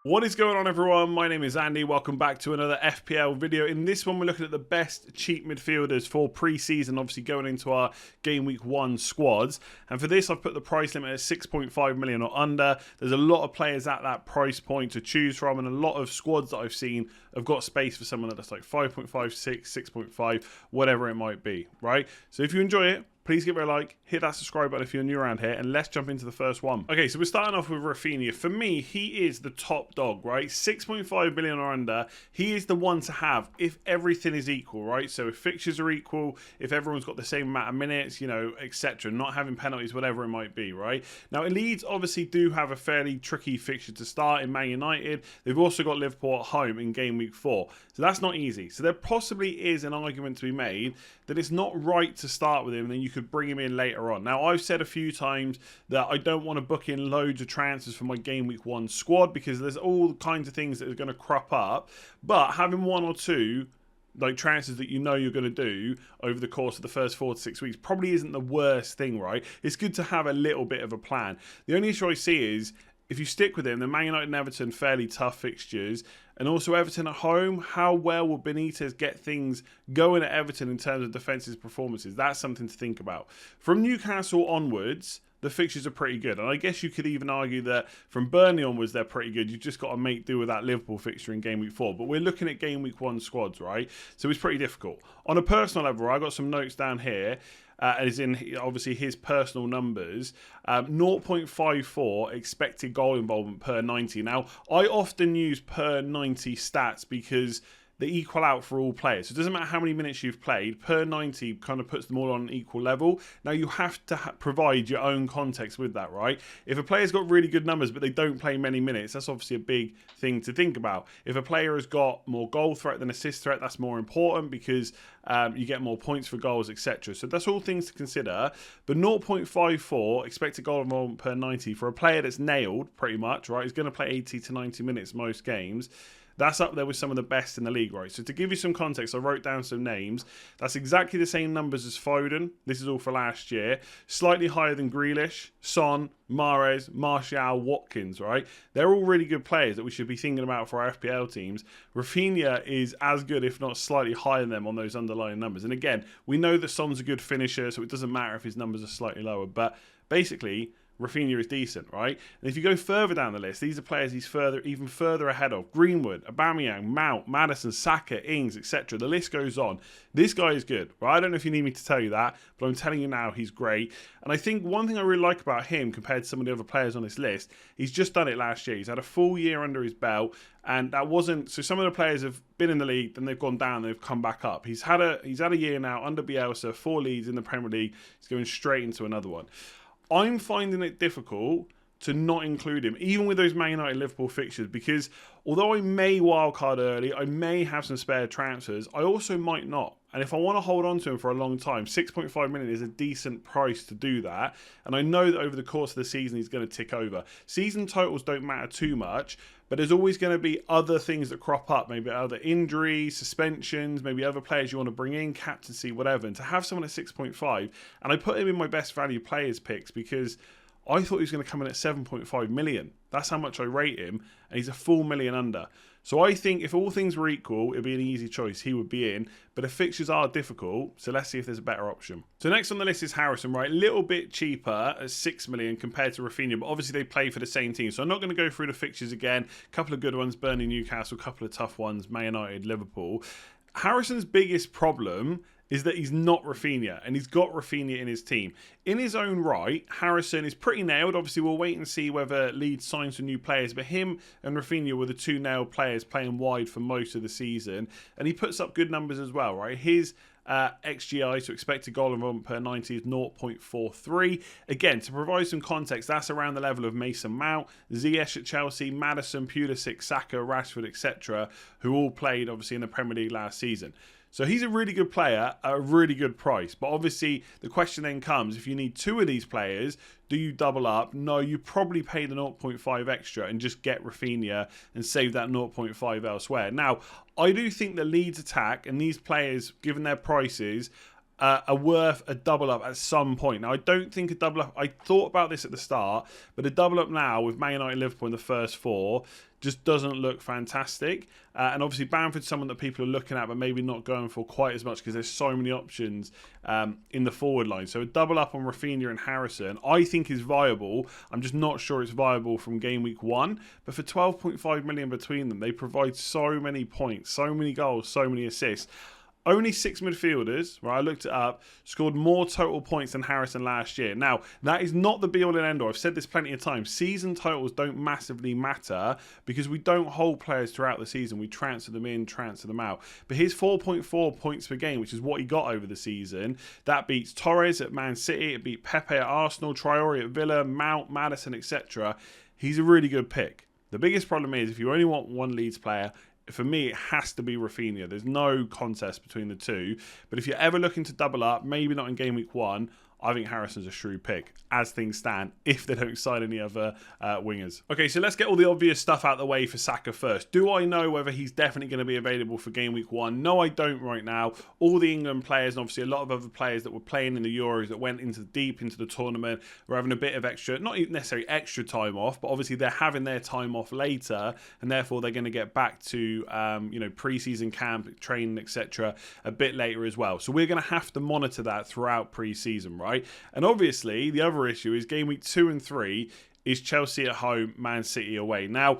What is going on, everyone? My name is Andy. Welcome back to another FPL video. In this one, we're looking at the best cheap midfielders for pre-season, obviously going into our game week 1 squads. And for this, I've put the price limit at 6.5 million or under. There's a lot of players at that price point to choose from, and a lot of squads that I've seen have got space for someone that's like 5.5, 6, 6.5, whatever it might be, right? So if you enjoy it, please give it a like, hit that subscribe button if you're new around here, and let's jump into the first one. Okay, so we're starting off with Raphinha. For me, he is the top dog, right? 6.5 million or under. He is the one to have if everything is equal, right? So if fixtures are equal, if everyone's got the same amount of minutes, you know, etc., not having penalties, whatever it might be, right? Now, Leeds obviously do have a fairly tricky fixture to start in Man United. They've also got Liverpool at home in game week 4. So that's not easy. So there possibly is an argument to be made that it's not right to start with him, and then you could bring him in later on. Now, I've said a few times that I don't want to book in loads of transfers for my game week 1 squad because there's all kinds of things that are going to crop up, but having one or two like transfers that you know you're going to do over the course of the first 4 to 6 weeks probably isn't the worst thing, right? It's good to have a little bit of a plan. The only issue I see is if you stick with him, the Man United and Everton, fairly tough fixtures. And also Everton at home, how well will Benitez get things going at Everton in terms of defensive performances? That's something to think about. From Newcastle onwards, the fixtures are pretty good. And I guess you could even argue that from Burnley onwards, they're pretty good. You've just got to make do with that Liverpool fixture in game week 4. But we're looking at game week 1 squads, right? So it's pretty difficult. On a personal level, I got some notes down here. As in, obviously, his personal numbers. 0.54 expected goal involvement per 90. Now, I often use per 90 stats because they equal out for all players. So it doesn't matter how many minutes you've played, per 90 kind of puts them all on an equal level. Now, you have to provide your own context with that, right? If a player's got really good numbers, but they don't play many minutes, that's obviously a big thing to think about. If a player has got more goal threat than assist threat, that's more important because you get more points for goals, etc. So that's all things to consider. But 0.54 expected goal involvement per 90 for a player that's nailed, pretty much, right? He's going to play 80 to 90 minutes most games. That's up there with some of the best in the league, right? So to give you some context, I wrote down some names. That's exactly the same numbers as Foden. This is all for last year. Slightly higher than Grealish, Son, Mahrez, Martial, Watkins, right? They're all really good players that we should be thinking about for our FPL teams. Raphinha is as good, if not slightly higher than them on those underlying numbers. And again, we know that Son's a good finisher, so it doesn't matter if his numbers are slightly lower. But basically, Raphinha is decent, right? And if you go further down the list, these are players he's even further ahead of. Greenwood, Aubameyang, Mount, Maddison, Saka, Ings, etc. The list goes on. This guy is good, right? I don't know if you need me to tell you that, but I'm telling you now, he's great. And I think one thing I really like about him compared to some of the other players on this list, he's just done it last year. He's had a full year under his belt, and that wasn't... So some of the players have been in the league, then they've gone down, they've come back up. He's had a year now under Bielsa, 4 leads in the Premier League. He's going straight into another one. I'm finding it difficult to not include him, even with those Man United Liverpool fixtures, because although I may wildcard early, I may have some spare transfers, I also might not. And if I want to hold on to him for a long time, 6.5 million is a decent price to do that. And I know that over the course of the season, he's going to tick over. Season totals don't matter too much, but there's always going to be other things that crop up, maybe other injuries, suspensions, maybe other players you want to bring in, captaincy, whatever. And to have someone at 6.5, and I put him in my best value players picks because I thought he was going to come in at 7.5 million. That's how much I rate him, and he's a full million under. So I think if all things were equal, it'd be an easy choice. He would be in, but the fixtures are difficult, so let's see if there's a better option. So next on the list is Harrison, right? A little bit cheaper at 6 million compared to Raphinha, but obviously they play for the same team. So I'm not going to go through the fixtures again. A couple of good ones, Burnley, Newcastle, a couple of tough ones, Man United, Liverpool. Harrison's biggest problem is that he's not Raphinha, and he's got Raphinha in his team. In his own right, Harrison is pretty nailed. Obviously, we'll wait and see whether Leeds signs some new players, but him and Raphinha were the 2 nailed players playing wide for most of the season, and he puts up good numbers as well, right? His XGI, so expected goal involvement per 90, is 0.43. Again, to provide some context, that's around the level of Mason Mount, Ziyech at Chelsea, Maddison, Pulisic, Saka, Rashford, etc., who all played, obviously, in the Premier League last season. So he's a really good player at a really good price. But obviously, the question then comes, if you need 2 of these players, do you double up? No, you probably pay the 0.5 extra and just get Raphinha and save that 0.5 elsewhere. Now, I do think the Leeds attack and these players, given their prices, are worth a double up at some point. Now, I don't think a double up, I thought about this at the start, but a double up now with Man United and Liverpool in the first 4 just doesn't look fantastic. And obviously Bamford's someone that people are looking at, but maybe not going for quite as much because there's so many options in the forward line. So a double up on Raphinha and Harrison, I think is viable. I'm just not sure it's viable from game week 1. But for 12.5 million between them, they provide so many points, so many goals, so many assists. Only 6 midfielders, right, I looked it up, scored more total points than Harrison last year. Now, that is not the be-all and end-all. I've said this plenty of times. Season totals don't massively matter because we don't hold players throughout the season. We transfer them in, transfer them out. But his 4.4 points per game, which is what he got over the season, that beats Torres at Man City, it beat Pepe at Arsenal, Traore at Villa, Mount, Maddison, etc. He's a really good pick. The biggest problem is if you only want one Leeds player, for me, it has to be Raphinha. There's no contest between the two. But if you're ever looking to double up, maybe not in game week 1, I think Harrison's a shrewd pick, as things stand, if they don't sign any other wingers. Okay, so let's get all the obvious stuff out of the way for Saka first. Do I know whether he's definitely going to be available for game week 1? No, I don't right now. All the England players, and obviously a lot of other players that were playing in the Euros that went deep into the tournament, were having a bit of extra, not necessarily extra time off, but obviously they're having their time off later, and therefore they're going to get back to pre-season camp, training, etc. a bit later as well. So we're going to have to monitor that throughout pre-season, right? And obviously, the other issue is game week 2 and 3 is Chelsea at home, Man City away. Now,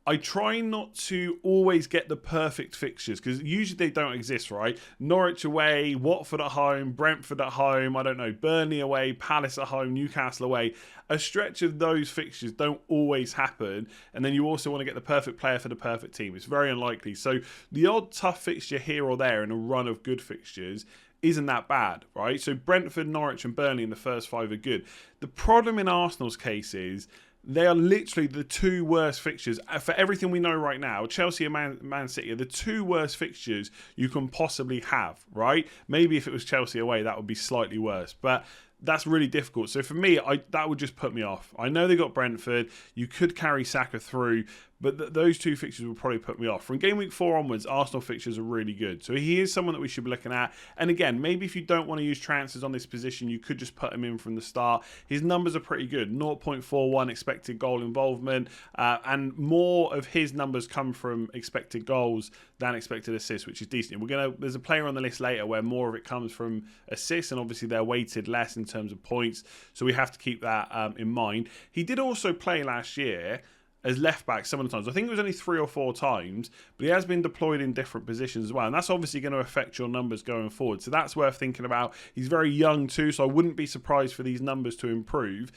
I try not to always get the perfect fixtures because usually they don't exist, right? Norwich away, Watford at home, Brentford at home, I don't know, Burnley away, Palace at home, Newcastle away. A stretch of those fixtures don't always happen, and then you also want to get the perfect player for the perfect team. It's very unlikely. So the odd tough fixture here or there in a run of good fixtures isn't that bad, right? So Brentford, Norwich and Burnley in the first 5 are good. The problem in Arsenal's case is they are literally the 2 worst fixtures. For everything we know right now, Chelsea and Man City are the 2 worst fixtures you can possibly have, right? Maybe if it was Chelsea away, that would be slightly worse. But that's really difficult. So for me, that would just put me off. I know they got Brentford. You could carry Saka through, but those 2 fixtures will probably put me off. From game week 4 onwards, Arsenal fixtures are really good. So he is someone that we should be looking at. And again, maybe if you don't want to use transfers on this position, you could just put him in from the start. His numbers are pretty good. 0.41 expected goal involvement. And more of his numbers come from expected goals than expected assists, which is decent. There's a player on the list later where more of it comes from assists, and obviously they're weighted less in terms of points. So we have to keep that in mind. He did also play last year as left back some of the times. I think it was only 3 or 4 times, but he has been deployed in different positions as well. And that's obviously going to affect your numbers going forward. So that's worth thinking about. He's very young too, so I wouldn't be surprised for these numbers to improve.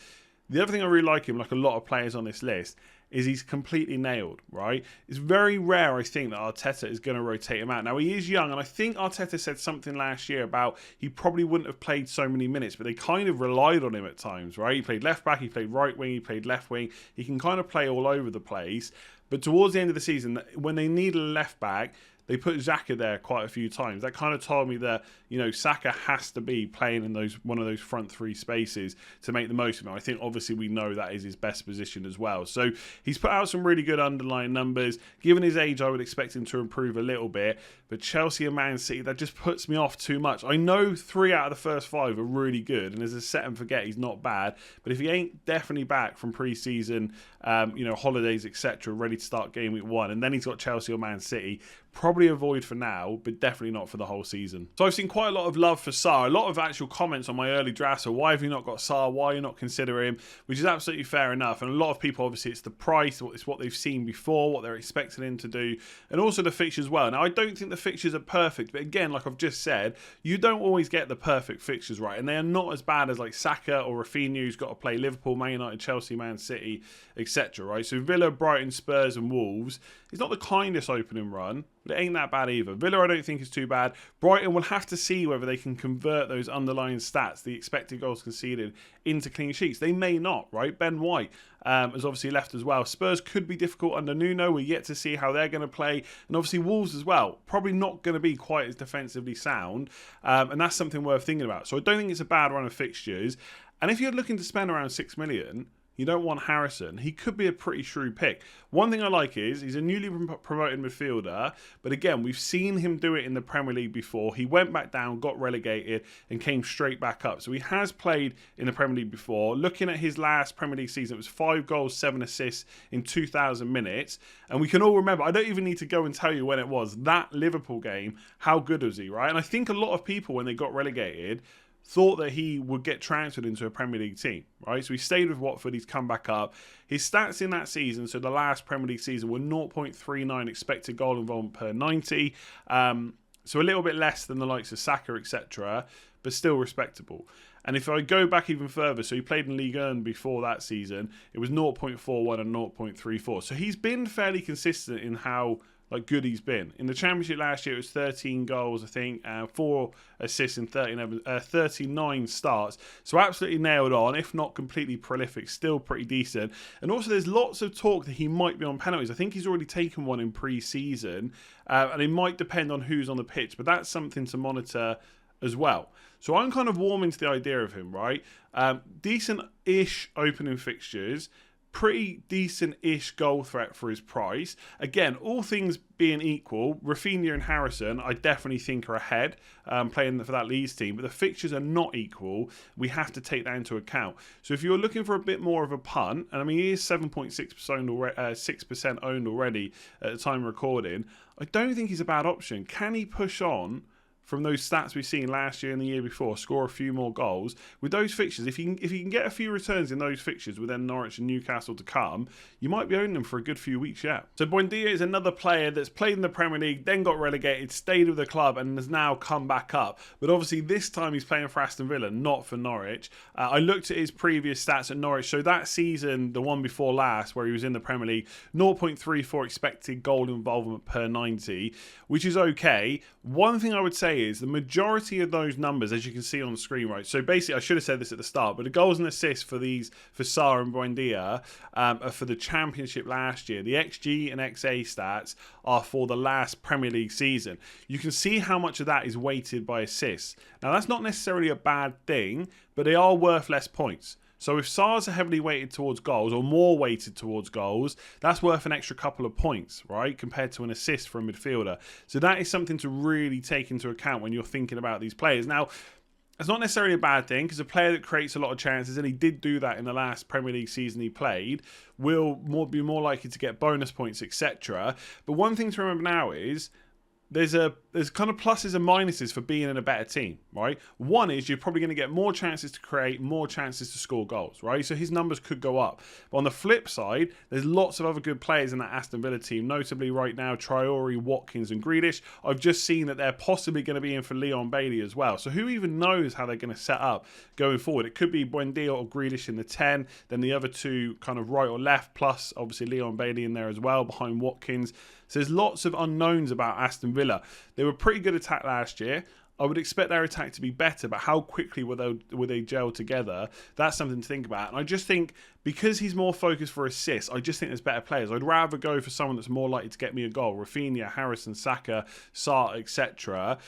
The other thing I really like him, like a lot of players on this list, is he's completely nailed, right? It's very rare, I think, that Arteta is going to rotate him out. Now, he is young, and I think Arteta said something last year about he probably wouldn't have played so many minutes, but they kind of relied on him at times, right? He played left back, he played right wing, he played left wing. He can kind of play all over the place. But towards the end of the season, when they need a left back, they put Xhaka there quite a few times. That kind of told me that, Saka has to be playing in one of those front 3 spaces to make the most of him. I think obviously we know that is his best position as well. So he's put out some really good underlying numbers. Given his age, I would expect him to improve a little bit. But Chelsea and Man City, that just puts me off too much. I know 3 out of the first 5 are really good, and as a set and forget, he's not bad. But if he ain't definitely back from pre-season, holidays, etc., ready to start game week 1, and then he's got Chelsea or Man City, probably avoid for now, but definitely not for the whole season. So I've seen quite a lot of love for Sarr. A lot of actual comments on my early draft. So why have you not got Sarr? Why are you not considering him? Which is absolutely fair enough. And a lot of people, obviously, it's the price, it's what they've seen before, what they're expecting him to do, and also the fixtures as well. Now, I don't think the fixtures are perfect, but again, like I've just said, you don't always get the perfect fixtures right, and they are not as bad as like Saka or Raphinha, who's got to play Liverpool, Man United, Chelsea, Man City, etc. Right? So Villa, Brighton, Spurs, and Wolves, it's not the kindest opening run, but it ain't that bad either. Villa I don't think is too bad. Brighton will have to see whether they can convert those underlying stats, the expected goals conceded, into clean sheets. They may not, right? Ben White has obviously left as well. Spurs could be difficult under Nuno. We're yet to see how they're going to play. And obviously Wolves as well. Probably not going to be quite as defensively sound. And that's something worth thinking about. So I don't think it's a bad run of fixtures. And if you're looking to spend around 6 million, you don't want Harrison, he could be a pretty shrewd pick. One thing I like is he's a newly promoted midfielder, but again, we've seen him do it in the Premier League before. He went back down, got relegated, and came straight back up. So he has played in the Premier League before. Looking at his last Premier League season, it was 5 goals, 7 assists in 2,000 minutes. And we can all remember, I don't even need to go and tell you when it was, that Liverpool game, how good was he, right? And I think a lot of people, when they got relegated, thought that he would get transferred into a Premier League team, right? So he stayed with Watford, he's come back up. His stats in that season, so the last Premier League season, were 0.39 expected goal involvement per 90. So a little bit less than the likes of Saka, etc., but still respectable. And if I go back even further, so he played in Ligue 1 before that season, it was 0.41 and 0.34. So he's been fairly consistent in how good he's been. In the Championship last year, it was 13 goals, I think, 4 assists in 39 starts. So absolutely nailed on, if not completely prolific, still pretty decent. And also there's lots of talk that he might be on penalties. I think he's already taken one in pre-season, and it might depend on who's on the pitch, but that's something to monitor as well. So I'm kind of warming to the idea of him, right? Decent-ish opening fixtures, pretty decent-ish goal threat for his price. Again, all things being equal, Raphinha and Harrison, I definitely think are ahead playing for that Leeds team, but the fixtures are not equal. We have to take that into account. So if you're looking for a bit more of a punt, and I mean, he is 7.6% owned already at the time of recording, I don't think he's a bad option. Can he push on from those stats we've seen last year and the year before, score a few more goals with those fixtures? If you can get a few returns in those fixtures with then Norwich and Newcastle to come, you might be owning them for a good few weeks yet. So Buendia is another player that's played in the Premier League, then got relegated, stayed with the club, and has now come back up. But obviously this time he's playing for Aston Villa, not for Norwich. I looked at his previous stats at Norwich. So that season, the one before last, where he was in the Premier League, 0.34 expected goal involvement per 90, which is okay. One thing I would say is the majority of those numbers, as you can see on the screen, right? So basically, I should have said this at the start, but the goals and assists for Sarr and Buendia are for the Championship last year. The XG and XA stats are for the last Premier League season. You can see how much of that is weighted by assists. Now, that's not necessarily a bad thing, but they are worth less points. So if Sarr's are heavily weighted towards goals, or more weighted towards goals, that's worth an extra couple of points, right, compared to an assist for a midfielder. So that is something to really take into account when you're thinking about these players. Now, it's not necessarily a bad thing, because a player that creates a lot of chances, and he did do that in the last Premier League season he played, will be more likely to get bonus points, etc. But one thing to remember now is there's kind of pluses and minuses for being in a better team, right? One is you're probably going to get more chances to create, more chances to score goals, right? So his numbers could go up. But on the flip side, there's lots of other good players in that Aston Villa team, notably right now Traore, Watkins and Grealish. I've just seen that they're possibly going to be in for Leon Bailey as well. So who even knows how they're going to set up going forward? It could be Buendia or Grealish in the 10, then the other two kind of right or left, plus obviously Leon Bailey in there as well behind Watkins. So there's lots of unknowns about Aston Villa. They were pretty good attack last year. I would expect their attack to be better, but how quickly will they gel together? That's something to think about. And I just think because he's more focused for assists, I just think there's better players. I'd rather go for someone that's more likely to get me a goal. Raphinha, Harrison, Saka, Sarr, etc.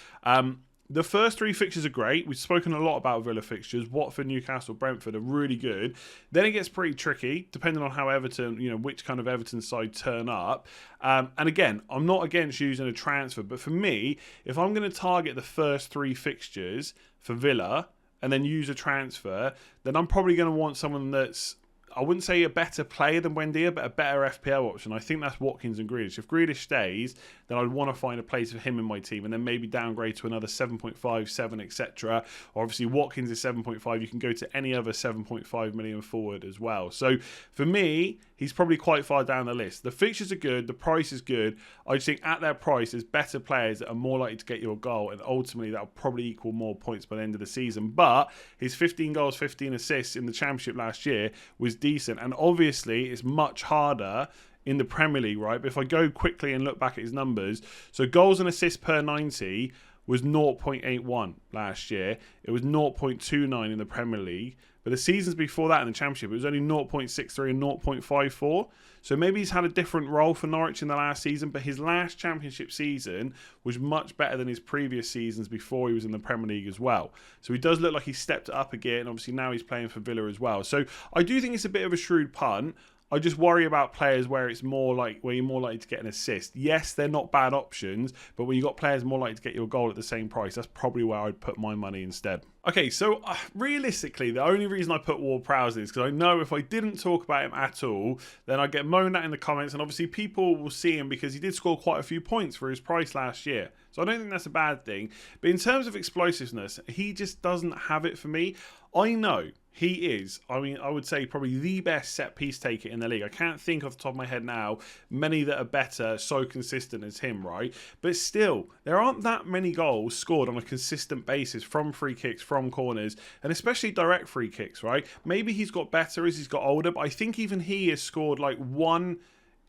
The first 3 fixtures are great. We've spoken a lot about Villa fixtures. Watford, Newcastle, Brentford are really good. Then it gets pretty tricky, depending on how Everton, which kind of Everton side turn up. And again, I'm not against using a transfer, but for me, if I'm going to target the first 3 fixtures for Villa and then use a transfer, then I'm probably going to want someone that's, I wouldn't say a better player than Buendia, but a better FPL option. I think that's Watkins and Grealish. If Grealish stays, then I'd want to find a place for him in my team and then maybe downgrade to another 7.5, 7, etc. Or obviously Watkins is 7.5. You can go to any other 7.5 million forward as well. So for me, he's probably quite far down the list. The fixtures are good. The price is good. I just think at that price, there's better players that are more likely to get you a goal, and ultimately that'll probably equal more points by the end of the season. But his 15 goals, 15 assists in the Championship last year was decent, and obviously it's much harder in the Premier League, right? But if I go quickly and look back at his numbers, so goals and assists per 90 was 0.81 last year. It was 0.29 in the Premier League. But the seasons before that in the Championship, it was only 0.63 and 0.54. So maybe he's had a different role for Norwich in the last season, but his last Championship season was much better than his previous seasons before he was in the Premier League as well. So he does look like he's stepped it up again. Obviously now he's playing for Villa as well. So I do think it's a bit of a shrewd punt. I just worry about players where it's more like where you're more likely to get an assist. Yes, they're not bad options, but when you've got players more likely to get your goal at the same price, that's probably where I'd put my money instead. Okay, so realistically, the only reason I put Ward-Prowse is because I know if I didn't talk about him at all, then I'd get moaned at in the comments, and obviously people will see him because he did score quite a few points for his price last year. So I don't think that's a bad thing. But in terms of explosiveness, he just doesn't have it for me. I know he is, I would say probably the best set piece taker in the league. I can't think off the top of my head now many that are better, so consistent as him, right? But still, there aren't that many goals scored on a consistent basis from free kicks, from corners, and especially direct free kicks, right? Maybe he's got better as he's got older, but I think even he has scored like one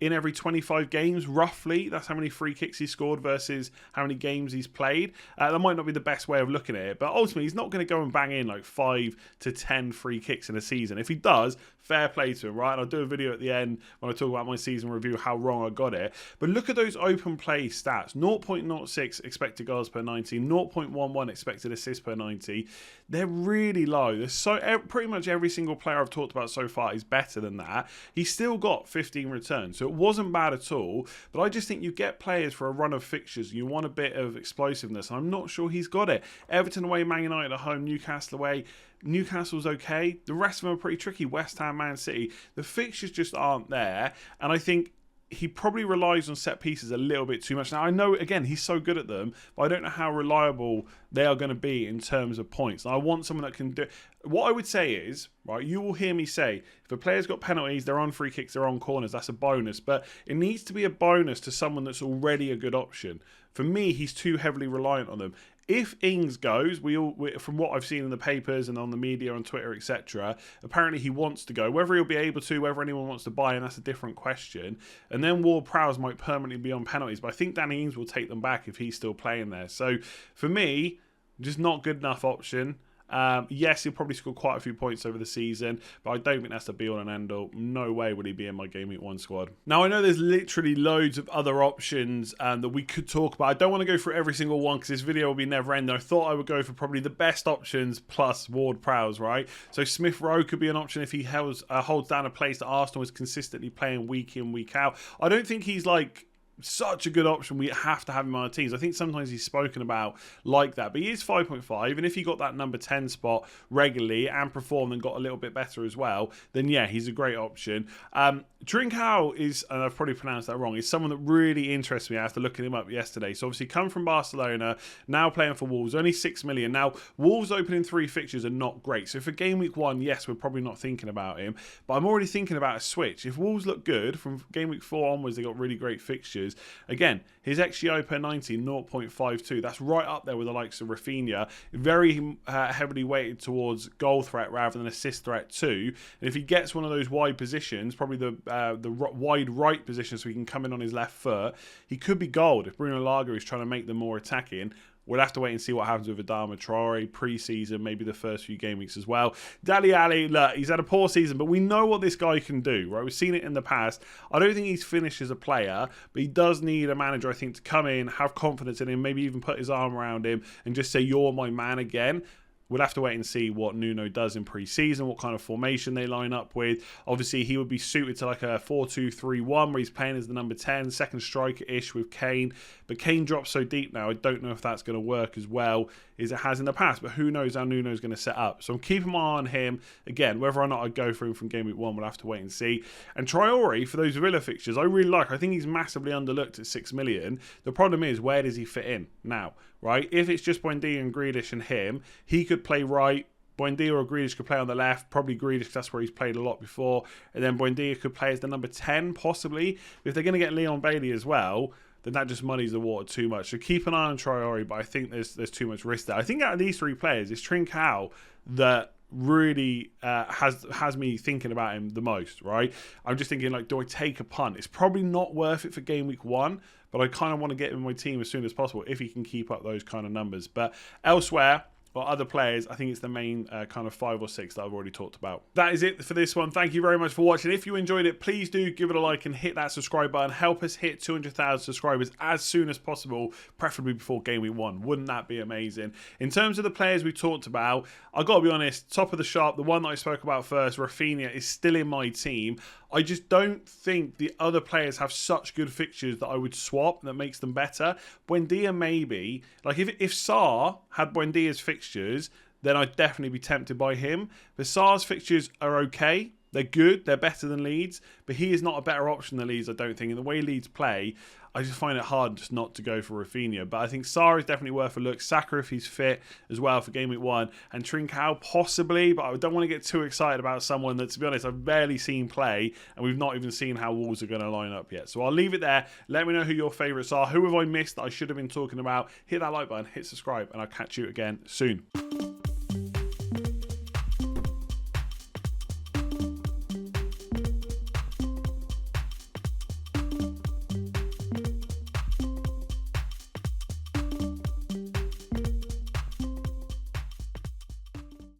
in every 25 games, roughly. That's how many free kicks he scored versus how many games he's played. That might not be the best way of looking at it, but ultimately he's not going to go and bang in like 5 to 10 free kicks in a season. If he does, fair play to him, right? And I'll do a video at the end when I talk about my season review, how wrong I got it. But look at those open play stats. 0.06 expected goals per 90, 0.11 expected assists per 90. They're really low. There's pretty much every single player I've talked about so far is better than that. He's still got 15 returns, so it wasn't bad at all. But I just think you get players for a run of fixtures. You want a bit of explosiveness, and I'm not sure he's got it. Everton away, Man United at home, Newcastle away. Newcastle's okay. The rest of them are pretty tricky. West Ham, Man City. The fixtures just aren't there. And I think he probably relies on set pieces a little bit too much. Now, I know, again, he's so good at them, but I don't know how reliable they are going to be in terms of points. And I want someone that can do... What I would say is, right, you will hear me say, if a player's got penalties, they're on free kicks, they're on corners, that's a bonus. But it needs to be a bonus to someone that's already a good option. For me, he's too heavily reliant on them. If Ings goes, from what I've seen in the papers and on the media, on Twitter, etc., apparently he wants to go. Whether he'll be able to, whether anyone wants to buy him, that's a different question. And then Ward-Prowse might permanently be on penalties, but I think Danny Ings will take them back if he's still playing there. So for me, just not good enough option. Yes, he'll probably score quite a few points over the season, but I don't think that's the be-all and end-all. No way would he be in my Game Week 1 squad. Now, I know there's literally loads of other options that we could talk about. I don't want to go through every single one because this video will be never-ending. I thought I would go for probably the best options plus Ward-Prowse, right? So Smith Rowe could be an option if he holds down a place that Arsenal is consistently playing week in, week out. I don't think he's like... such a good option. We have to have him on our teams. I think sometimes he's spoken about like that, but he is 5.5, and if he got that number 10 spot regularly and performed and got a little bit better as well, then yeah, he's a great option. Trincao is, and I've probably pronounced that wrong, is someone that really interests me after looking him up yesterday. So obviously come from Barcelona, now playing for Wolves, only 6 million. Now, Wolves opening 3 fixtures are not great. So for Game Week 1, yes, we're probably not thinking about him, but I'm already thinking about a switch. If Wolves look good, from Game Week 4 onwards, they got really great fixtures. Again, his XGI per 90, 0.52. That's right up there with the likes of Raphinha. Very heavily weighted towards goal threat rather than assist threat too. And if he gets one of those wide positions, probably the wide right position so he can come in on his left foot, he could be gold if Bruno Lager is trying to make them more attacking. We'll have to wait and see what happens with Adama Traore pre-season, maybe the first few game weeks as well. Dele Alli, look, he's had a poor season, but we know what this guy can do, right? We've seen it in the past. I don't think he's finished as a player, but he does need a manager, I think, to come in, have confidence in him, maybe even put his arm around him and just say, you're my man again. We'll have to wait and see what Nuno does in pre-season, what kind of formation they line up with. Obviously, he would be suited to like a 4-2-3-1 where he's playing as the number 10, second striker-ish with Kane. But Kane drops so deep now, I don't know if that's going to work as well as it has in the past. But who knows how Nuno's going to set up. So I'm keeping my eye on him. Again, whether or not I go for him from Game Week 1, we'll have to wait and see. And Traore, for those Villa fixtures, I really like. I think he's massively underlooked at 6 million. The problem is, where does he fit in now? Right? If it's just Buendia and Grealish and him, he could play right. Buendia or Grealish could play on the left. Probably Grealish, because that's where he's played a lot before. And then Buendia could play as the number 10, possibly. If they're going to get Leon Bailey as well, then that just muddies the water too much. So keep an eye on Traore, but I think there's too much risk there. I think out of these 3 players, it's Trincao that really has me thinking about him the most, right? I'm just thinking, like, do I take a punt? It's probably not worth it for Game Week 1, but I kind of want to get him in my team as soon as possible if he can keep up those kind of numbers. But elsewhere, or other players, I think it's the main kind of 5 or 6 that I've already talked about. That is it for this one. Thank you very much for watching. If you enjoyed it, please do give it a like and hit that subscribe button. Help us hit 200,000 subscribers as soon as possible, preferably before game week 1. Wouldn't that be amazing? In terms of the players we talked about, I've got to be honest, top of the sharp, the one that I spoke about first, Raphinha, is still in my team. I just don't think the other players have such good fixtures that I would swap that makes them better. Buendia maybe. Like if Sarr had Buendia's fixtures, then I'd definitely be tempted by him. But Sarr's fixtures are okay. They're good. They're better than Leeds. But he is not a better option than Leeds, I don't think. And the way Leeds play, I just find it hard just not to go for Raphinha. But I think Sarr is definitely worth a look. Saka, if he's fit as well for game week 1. And Trincao, possibly. But I don't want to get too excited about someone that, to be honest, I've barely seen play. And we've not even seen how Wolves are going to line up yet. So I'll leave it there. Let me know who your favourites are. Who have I missed that I should have been talking about? Hit that like button. Hit subscribe. And I'll catch you again soon.